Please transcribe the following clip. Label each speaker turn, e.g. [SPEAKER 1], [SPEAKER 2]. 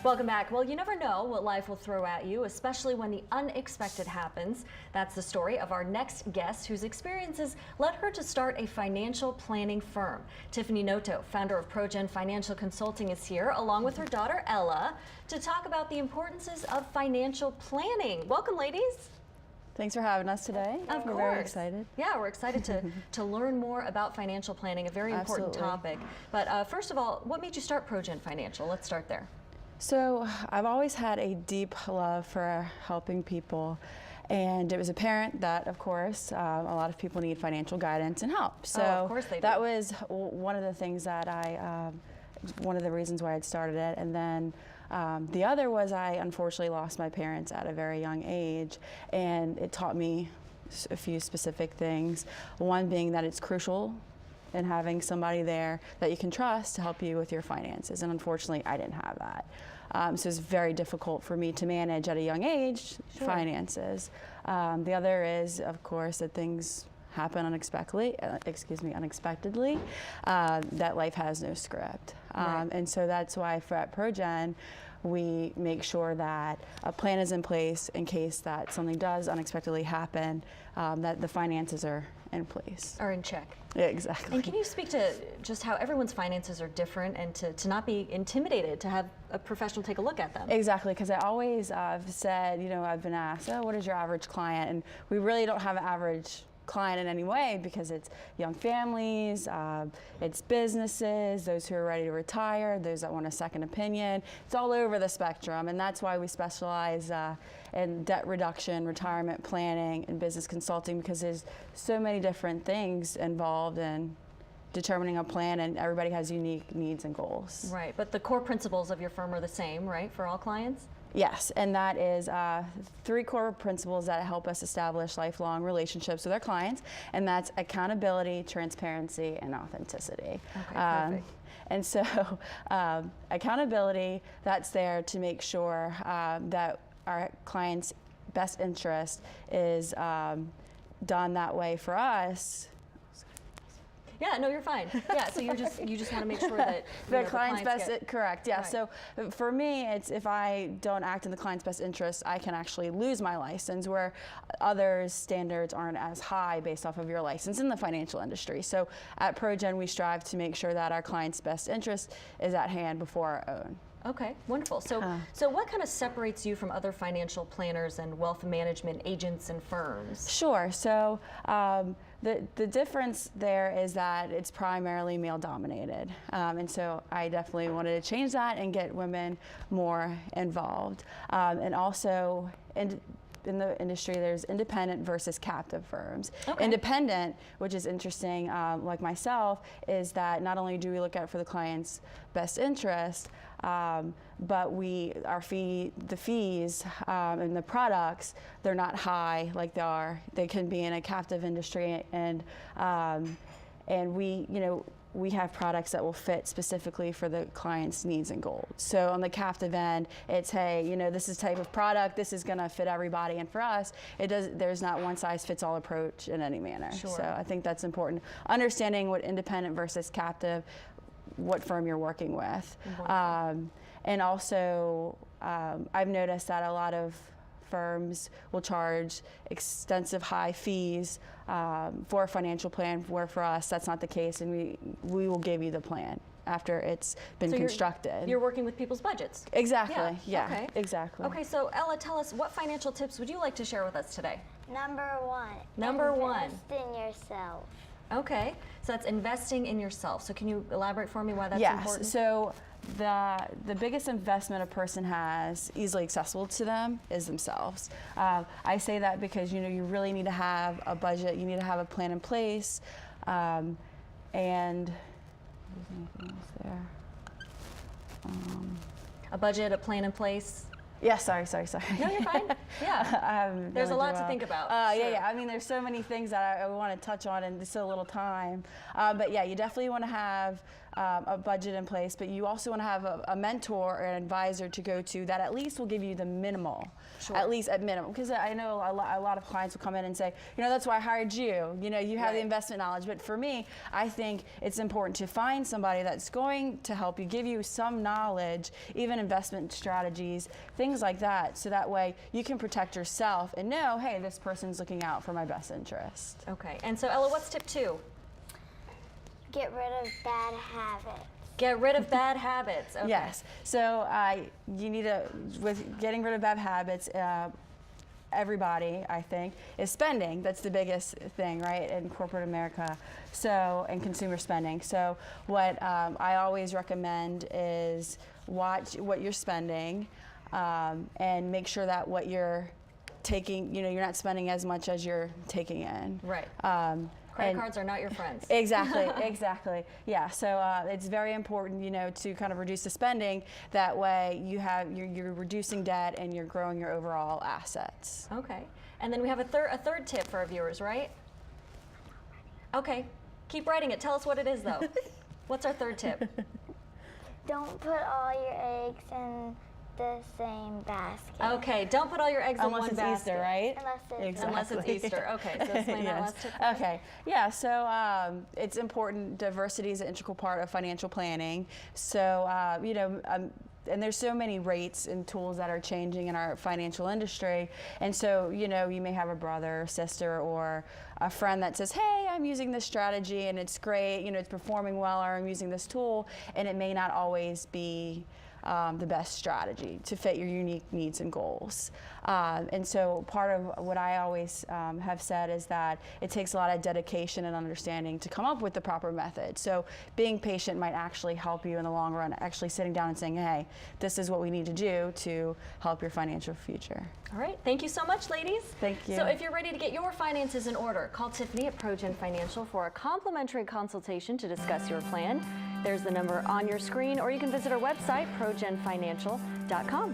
[SPEAKER 1] Welcome back. Well, you never know what life will throw at you, especially when the unexpected happens. That's the story of our next guest, whose experiences led her to start a financial planning firm. Tiffany Noto, founder of ProGen Financial Consulting, is here, along with her daughter, Ella, to talk about the importances of financial planning. Welcome, ladies.
[SPEAKER 2] Thanks for having us today.
[SPEAKER 1] Of course.
[SPEAKER 2] We're very excited.
[SPEAKER 1] Yeah, we're excited to learn more about financial planning, a very important topic. But first of all, what made you start ProGen Financial? Let's start there.
[SPEAKER 2] So I've always had a deep love for helping people, and it was apparent that, of course, a lot of people need financial guidance and help. So
[SPEAKER 1] of course they do.
[SPEAKER 2] That was one of the things that one of the reasons why I'd started it. And then the other was I unfortunately lost my parents at a very young age, and it taught me a few specific things. One being that it's crucial in having somebody there that you can trust to help you with your finances. And unfortunately, I didn't have that. So it's very difficult for me to manage at a young age finances. The other is, of course, that things happen unexpectedly, that life has no script. And so that's why at ProGen, we make sure that a plan is in place in case that something does unexpectedly happen, that the finances are in place.
[SPEAKER 1] Are in check.
[SPEAKER 2] Yeah, exactly.
[SPEAKER 1] And can you speak to just how everyone's finances are different, and to not be intimidated, to have a professional take a look at them?
[SPEAKER 2] Exactly, because I always said, I've been asked, oh, what is your average client? And we really don't have an average client in any way, because it's young families, it's businesses, those who are ready to retire, those that want a second opinion. It's all over the spectrum, and that's why we specialize in debt reduction, retirement planning, and business consulting, because there's so many different things involved in determining a plan, and everybody has unique needs and goals.
[SPEAKER 1] Right, but the core principles of your firm are the same, right, for all clients?
[SPEAKER 2] Yes, and that is 3 core principles that help us establish lifelong relationships with our clients, and that's accountability, transparency, and authenticity.
[SPEAKER 1] Okay, perfect.
[SPEAKER 2] And so accountability, that's there to make sure that our clients' best interest is done that way for us.
[SPEAKER 1] Yeah, no, you're fine. Yeah, so you just want to make sure that
[SPEAKER 2] the client's best correct. Yeah.
[SPEAKER 1] Right.
[SPEAKER 2] So for me, it's if I don't act in the client's best interest, I can actually lose my license, where others' standards aren't as high based off of your license in the financial industry. So at ProGen, we strive to make sure that our client's best interest is at hand before our own.
[SPEAKER 1] Okay, wonderful. So what kind of separates you from other financial planners and wealth management agents and firms?
[SPEAKER 2] Sure. So the difference there is that it's primarily male dominated. And so I definitely wanted to change that and get women more involved. And also, in the industry, there's independent versus captive firms.
[SPEAKER 1] Okay.
[SPEAKER 2] Independent, which is interesting, like myself, is that not only do we look out for the client's best interest, but the fees and the products, they're not high like they can be in a captive industry, and we have products that will fit specifically for the client's needs and goals. So on the captive end, it's, hey, this is the type of product, this is going to fit everybody. And for us, there's not one size fits all approach in any manner.
[SPEAKER 1] Sure.
[SPEAKER 2] So I think that's important. Understanding what independent versus captive, what firm you're working with. And also, I've noticed that a lot of firms will charge extensive high fees for a financial plan, where for us that's not the case, and we will give you the plan after it's been constructed.
[SPEAKER 1] You're working with people's budgets.
[SPEAKER 2] Exactly. Yeah.
[SPEAKER 1] Okay.
[SPEAKER 2] Exactly.
[SPEAKER 1] Okay, so Ella, tell us, what financial tips would you like to share with us today?
[SPEAKER 3] Number 1.
[SPEAKER 1] Number 1.
[SPEAKER 3] Invest in yourself.
[SPEAKER 1] Okay, so that's investing in yourself. So can you elaborate for me why that's important?
[SPEAKER 2] Yes. So the biggest investment a person has easily accessible to them is themselves. I say that because you really need to have a budget, you need to have a plan in place, and is there anything else there?
[SPEAKER 1] A budget, a plan in place.
[SPEAKER 2] Yeah, sorry.
[SPEAKER 1] No, you're fine. Yeah. There's a lot to think about. Sure.
[SPEAKER 2] Yeah. I mean, there's so many things that I want to touch on in so little time. But yeah, you definitely want to have a budget in place, but you also want to have a mentor or an advisor to go to that at least will give you the minimal, at least at minimum. Because I know a lot of clients will come in and say, that's why I hired you. You have the investment knowledge. But for me, I think it's important to find somebody that's going to help you, give you some knowledge, even investment strategies, things like that. So that way you can protect yourself and know, hey, this person's looking out for my best interest.
[SPEAKER 1] Okay. And so Ella, what's tip 2?
[SPEAKER 3] Get rid of bad habits.
[SPEAKER 1] Get rid of bad habits. Okay.
[SPEAKER 2] Yes. So you need to, with getting rid of bad habits, everybody, I think, is spending. That's the biggest thing, right, in corporate America. So, and consumer spending. So what I always recommend is watch what you're spending and make sure that what you're taking, you're not spending as much as you're taking in.
[SPEAKER 1] Right. Credit cards are not your friends.
[SPEAKER 2] Exactly, exactly. Yeah, so it's very important, to kind of reduce the spending. That way you're reducing debt and you're growing your overall assets.
[SPEAKER 1] Okay. And then we have a third tip for our viewers, right? Okay. Keep writing it. Tell us what it is, though. What's our third tip?
[SPEAKER 3] Don't put all your eggs in the same basket.
[SPEAKER 1] Okay, don't put all your eggs in one
[SPEAKER 2] Unless it's
[SPEAKER 1] basket.
[SPEAKER 2] Easter, right?
[SPEAKER 1] Unless it's Easter. Okay, so explain that last tip.
[SPEAKER 2] Okay, yeah, so it's important. Diversity is an integral part of financial planning. So, and there's so many rates and tools that are changing in our financial industry. And so, you may have a brother or sister or a friend that says, hey, I'm using this strategy and it's great, it's performing well, or I'm using this tool, and it may not always be the best strategy to fit your unique needs and goals. And so part of what I always have said is that it takes a lot of dedication and understanding to come up with the proper method. So being patient might actually help you in the long run, actually sitting down and saying, hey, this is what we need to do to help your financial future.
[SPEAKER 1] All right, thank you so much, ladies.
[SPEAKER 2] Thank you.
[SPEAKER 1] So if you're ready to get your finances in order, call Tiffany at ProGen Financial for a complimentary consultation to discuss your plan. There's the number on your screen, or you can visit our website, progenfinancial.com.